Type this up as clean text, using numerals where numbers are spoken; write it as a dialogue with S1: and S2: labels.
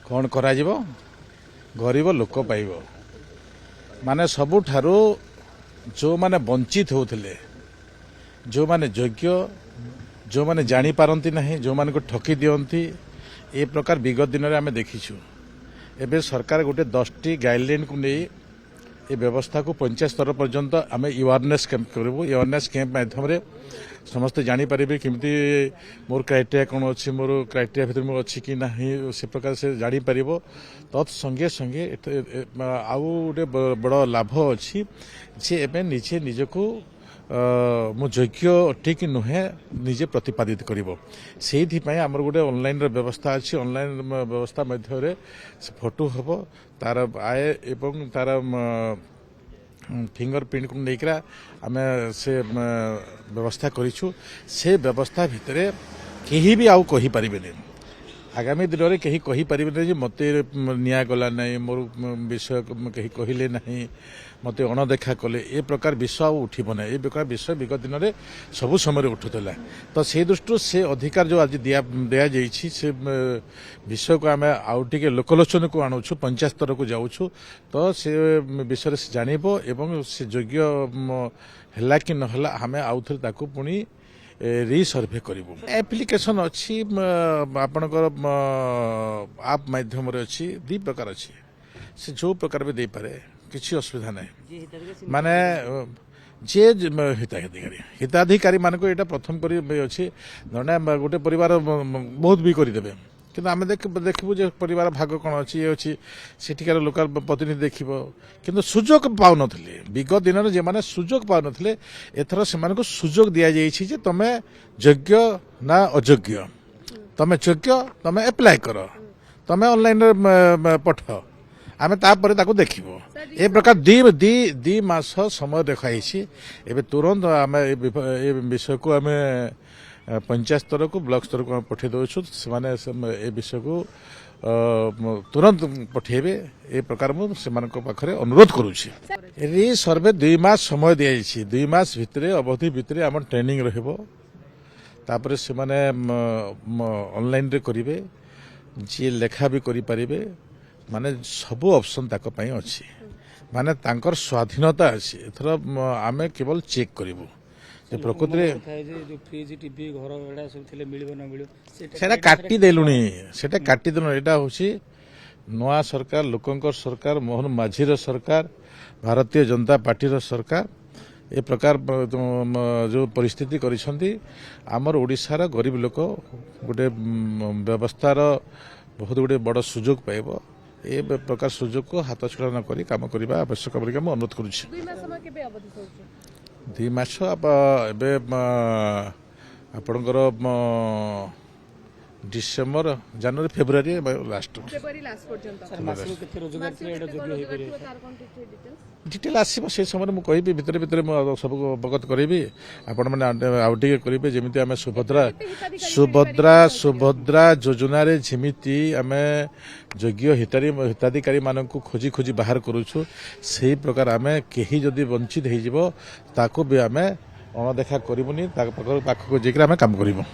S1: कौन करा जिवो गरीब लोक पाइब माने सबुठारू जो माने वंचित होते जो माने योग्य जो माने जानी पारंती नहीं जो माने को ठकी दियंती ए प्रकार विगत दिन में आम देखीचु एबे सरकार गोटे 10टी गाइडलाइन को नहीं ये व्यवस्था को पंचायत स्तर पर्यंत आम अवेयरनेस कैंप करूँ अवेयरनेस कैंप माध्यम समस्ते जानीपारे केमती मोर क्राइटेरिया कौन अच्छी मोर क्राइटेरिया भर अच्छी कि ना से प्रकार से जानीपर तत्संगे संगे आउ गोटे बड़ लाभ अच्छी जे एवं निजे निजको मो योग्य अटे कि नुहे निजे प्रतिपादित कर आमर गोटे ऑनलाइन व्यवस्था अच्छी ऑनलाइन व्यवस्था मध्य फोटो हम तार आय एवं तार फिंगर प्रिंट को लेकर आम से व्यवस्था करूँ से व्यवस्था भितर कहीं भी आउ कही पारे आगामी दिन में कहीं कही पारे मत निगला ना मोर विषय कहीं कहले ना मत अणदेखा कले ए प्रकार विषय उठब ना ये प्रकार विषय विगत दिन में सबु समय उठुला तो से दृष्टि से अधिकार जो आज दि से विषय को आम आउ टे लोकलोचन को आणुँ पंचायत स्तर को जाऊँ तो से विषय से जानब एवं से योग्य है कि नहला आम आउ थे पुणी रिसर्भे करूँ एप्लिकेशन अच्छी आपणकर आप माध्यम अच्छी दी प्रकार अच्छी से जो प्रकार भी दे पारे किसी असुविधा नहीं माने जे हिताधिकारी मान को प्रथम कर अच्छी जड़े गोटे परिवार बहुत भी करदे कि आम देखू जे परिवार भाग कौन अच्छी ये अच्छी सेठिकार लोकल प्रतिनिधि देख कि सुजोग पाऊन विगत दिन में जो सुजोग पाऊन एथर से सुजोग दि जाइए तुम योग्य ना अयोग्य तुम योग्य तुम एप्लाय कर तुम ऑनलाइन पठ आम तापर देख ए प्रकार दी मास समय देखाई एवं तुरंत आम ए विषय को आम पंचायत स्तर को ब्लॉक स्तर को पठे दौचु से विषय को तुरंत पठेबे ए प्रकार मुझे पाखे अनुरोध करुँची रि सर्वे 2 मास समय दी 2 मास भितर अवधि भितर आम ट्रेनिंग रपर से ऑनलाइन रे करेंगे जी लेखा भी करें माने सबू ऑप्शन तक अच्छी माने तांकर स्वाधीनता अच्छी एथर आम केवल चेक करूँ प्रकृति से काटिदेलु से काटिदेलु यहाँ हूँ नुआ सरकार लोकंकर सरकार मोहन माझीर सरकार भारतीय जनता पार्टी सरकार ए प्रकार जो परिस्थिति करिसेंती आमर ओडिशार गरीब लोक गोटे व्यवस्थार बहुत गुटे बड़ सुजोग पाइब ए प्रकार सुजोग को हाथ छड़ा न करी काम करने आवश्यक बोलिक मुझे अनुरोध करुँची 2 मास एबे आपणकर डिसेम्बर जनवरी फेब्रुआरी लास्ट डिटेल आसो से समय मुझे कहि भितर भितर सब अवगत करी आपण मैंने आउटे करेंगे जमी आम सुभद्रा योजना जमीती आम योग्य हिताधिकारी मान खोजी खोजी बाहर करुछु से प्रकार आम कहीं जदि वंचित हो भी आम अणदेखा करूनी पाखक जाकर आम काम करूँ।